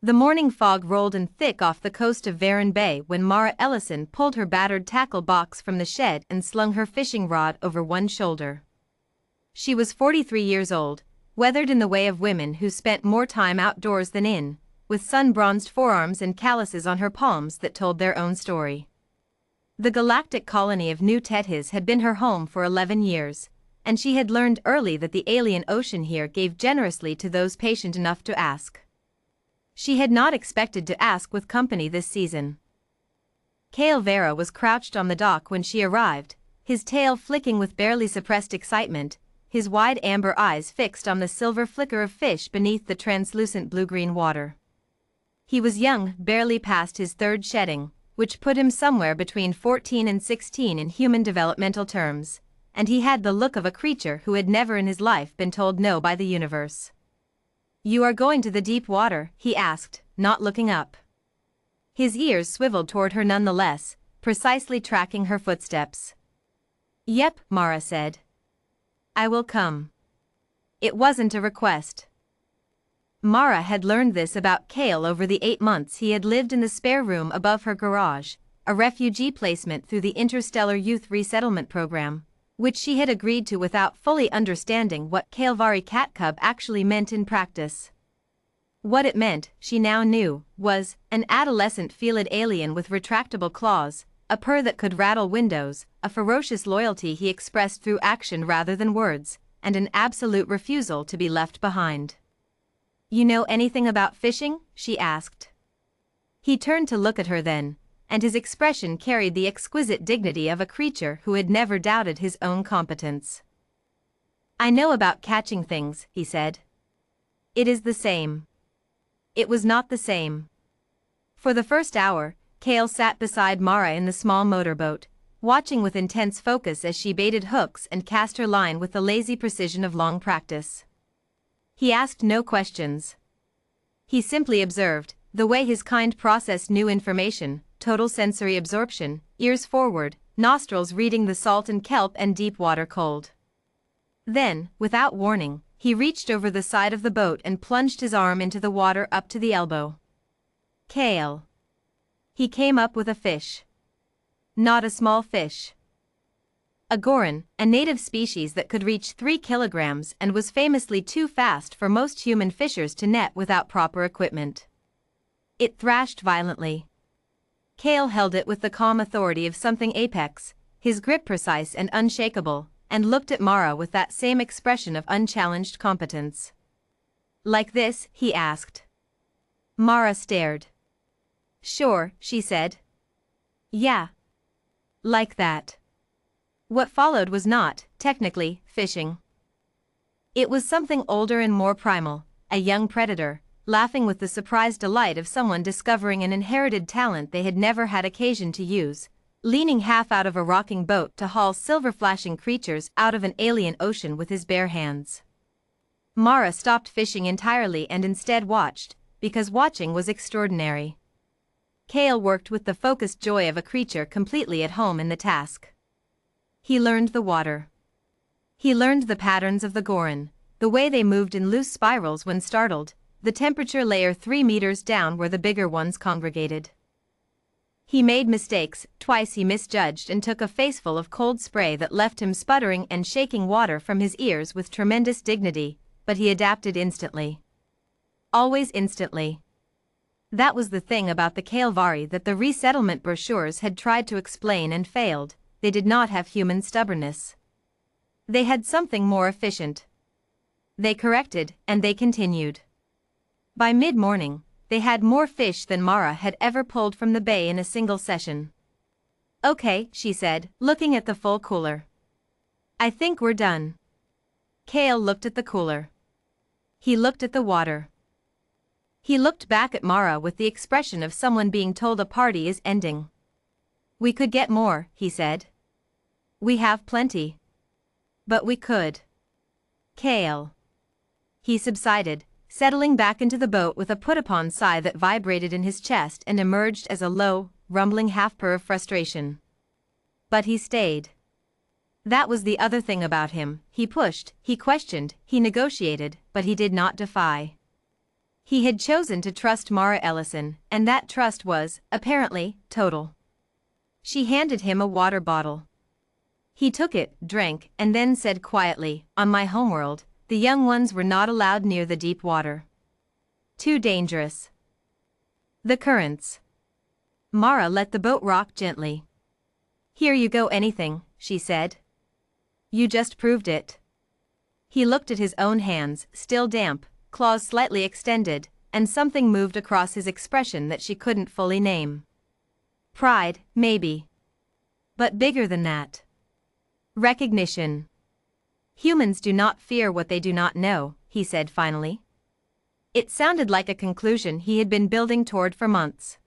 The morning fog rolled in thick off the coast of Varon Bay when Mara Ellison pulled her battered tackle box from the shed and slung her fishing rod over one shoulder. She was 43 years old, weathered in the way of women who spent more time outdoors than in, with sun-bronzed forearms and calluses on her palms that told their own story. The galactic colony of New Tethys had been her home for 11 years, and she had learned early that the alien ocean here gave generously to those patient enough to ask. She had not expected to ask with company this season. Cale Vera was crouched on the dock when she arrived, his tail flicking with barely suppressed excitement, his wide amber eyes fixed on the silver flicker of fish beneath the translucent blue-green water. He was young, barely past his third shedding, which put him somewhere between 14 and 16 in human developmental terms, and he had the look of a creature who had never in his life been told no by the universe. "You are going to the deep water?" he asked, not looking up. His ears swiveled toward her nonetheless, precisely tracking her footsteps. "Yep," Mara said. "I will come." It wasn't a request. Mara had learned this about Cale over the 8 months he had lived in the spare room above her garage, a refugee placement through the Interstellar Youth Resettlement Program, which she had agreed to without fully understanding what Kalevari Cat Cub actually meant in practice. What it meant, she now knew, was an adolescent felid alien with retractable claws, a purr that could rattle windows, a ferocious loyalty he expressed through action rather than words, and an absolute refusal to be left behind. "You know anything about fishing?" she asked. He turned to look at her then, and his expression carried the exquisite dignity of a creature who had never doubted his own competence. "I know about catching things," he said. "It is the same." It was not the same. For the first hour, Cale sat beside Mara in the small motorboat, watching with intense focus as she baited hooks and cast her line with the lazy precision of long practice. He asked no questions. He simply observed, the way his kind processed new information, total sensory absorption, ears forward, nostrils reading the salt and kelp and deep water cold. Then, without warning, he reached over the side of the boat and plunged his arm into the water up to the elbow. "Cale." He came up with a fish. Not a small fish. A goron, a native species that could reach 3 kilograms and was famously too fast for most human fishers to net without proper equipment. It thrashed violently. Cale held it with the calm authority of something apex, his grip precise and unshakable, and looked at Mara with that same expression of unchallenged competence. "Like this?" he asked. Mara stared. "Sure," she said. "Yeah. Like that." What followed was not, technically, fishing. It was something older and more primal, a young predator, laughing with the surprised delight of someone discovering an inherited talent they had never had occasion to use, leaning half out of a rocking boat to haul silver-flashing creatures out of an alien ocean with his bare hands. Mara stopped fishing entirely and instead watched, because watching was extraordinary. Cale worked with the focused joy of a creature completely at home in the task. He learned the water. He learned the patterns of the goron, the way they moved in loose spirals when startled, the temperature layer 3 meters down where the bigger ones congregated. He made mistakes, twice he misjudged and took a faceful of cold spray that left him sputtering and shaking water from his ears with tremendous dignity, but he adapted instantly. Always instantly. That was the thing about the Kalevari that the resettlement brochures had tried to explain and failed, they did not have human stubbornness. They had something more efficient. They corrected, and they continued. By mid-morning, they had more fish than Mara had ever pulled from the bay in a single session. "Okay," she said, looking at the full cooler. "I think we're done." Cale looked at the cooler. He looked at the water. He looked back at Mara with the expression of someone being told a party is ending. "We could get more," he said. "We have plenty. But we could." "Cale." He subsided, settling back into the boat with a put-upon sigh that vibrated in his chest and emerged as a low, rumbling half-purr of frustration. But he stayed. That was the other thing about him, he pushed, he questioned, he negotiated, but he did not defy. He had chosen to trust Mara Ellison, and that trust was, apparently, total. She handed him a water bottle. He took it, drank, and then said quietly, "On my homeworld, the young ones were not allowed near the deep water. Too dangerous. The currents." Mara let the boat rock gently. "Here you go, anything," she said. "You just proved it." He looked at his own hands, still damp, claws slightly extended, and something moved across his expression that she couldn't fully name. Pride, maybe. But bigger than that. Recognition. "Humans do not fear what they do not know," he said finally. It sounded like a conclusion he had been building toward for months.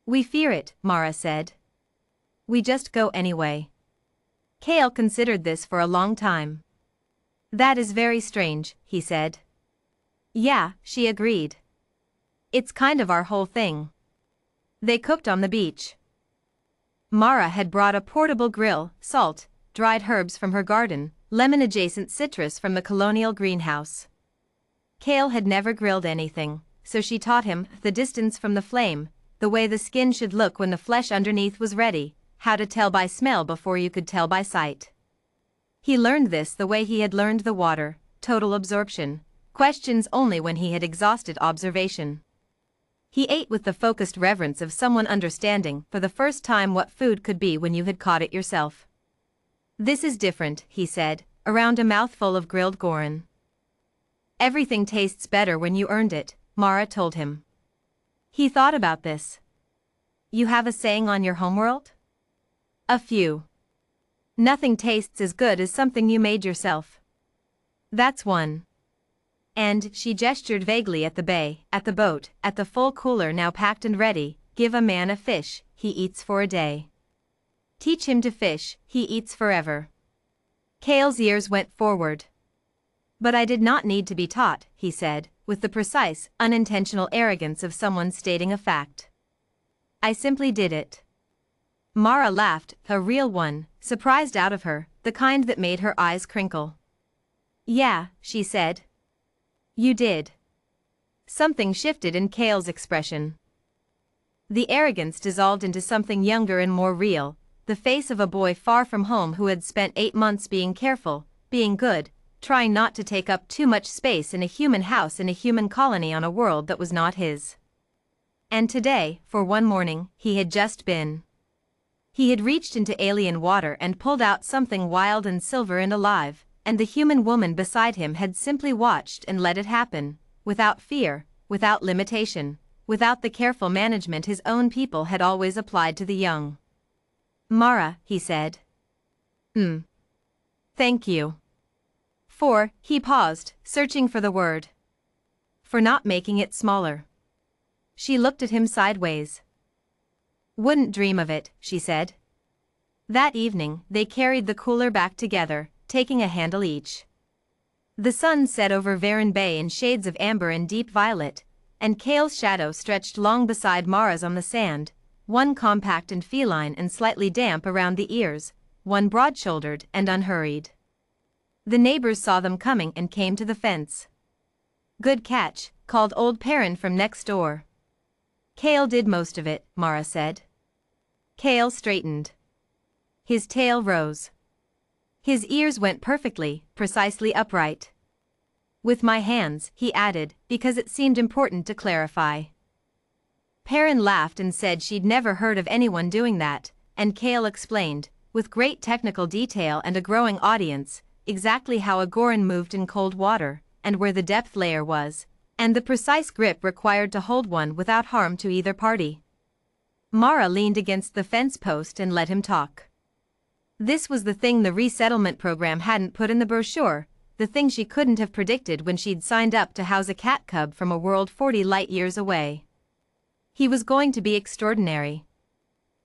"We fear it," Mara said. "We just go anyway." Cale considered this for a long time. "That is very strange," he said. "Yeah," she agreed. "It's kind of our whole thing." They cooked on the beach. Mara had brought a portable grill, salt, dried herbs from her garden, lemon-adjacent citrus from the colonial greenhouse. Cale had never grilled anything, so she taught him the distance from the flame, the way the skin should look when the flesh underneath was ready, how to tell by smell before you could tell by sight. He learned this the way he had learned the water, total absorption, questions only when he had exhausted observation. He ate with the focused reverence of someone understanding for the first time what food could be when you had caught it yourself. "This is different," he said, around a mouthful of grilled goran. "Everything tastes better when you earned it," Mara told him. He thought about this. "You have a saying on your homeworld?" "A few. Nothing tastes as good as something you made yourself." "That's one." And she gestured vaguely at the bay, at the boat, at the full cooler now packed and ready. "Give a man a fish, he eats for a day. Teach him to fish, he eats forever." Cale's ears went forward. "But I did not need to be taught," he said, with the precise, unintentional arrogance of someone stating a fact. "I simply did it." Mara laughed, a real one, surprised out of her, the kind that made her eyes crinkle. "Yeah," she said. "You did." Something shifted in Cale's expression. The arrogance dissolved into something younger and more real, the face of a boy far from home who had spent 8 months being careful, being good, trying not to take up too much space in a human house in a human colony on a world that was not his. And today, for one morning, he had just been. He had reached into alien water and pulled out something wild and silver and alive, and the human woman beside him had simply watched and let it happen, without fear, without limitation, without the careful management his own people had always applied to the young. "Mara," he said. Thank you." He paused, searching for the word. "For not making it smaller." She looked at him sideways. "Wouldn't dream of it," she said. That evening, they carried the cooler back together, taking a handle each. The sun set over Varan Bay in shades of amber and deep violet, and Cale's shadow stretched long beside Mara's on the sand, one compact and feline and slightly damp around the ears, one broad-shouldered and unhurried. The neighbors saw them coming and came to the fence. "Good catch," called old Perrin from next door. "Cale did most of it," Mara said. Cale straightened. His tail rose. His ears went perfectly, precisely upright. "With my hands," he added, because it seemed important to clarify. Perrin laughed and said she'd never heard of anyone doing that, and Cale explained, with great technical detail and a growing audience, exactly how a goran moved in cold water, and where the depth layer was, and the precise grip required to hold one without harm to either party. Mara leaned against the fence post and let him talk. This was the thing the resettlement program hadn't put in the brochure, the thing she couldn't have predicted when she'd signed up to house a cat cub from a world 40 light-years away. He was going to be extraordinary.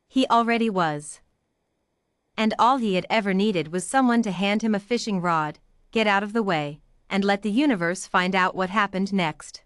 He already was. And all he had ever needed was someone to hand him a fishing rod, get out of the way, and let the universe find out what happened next.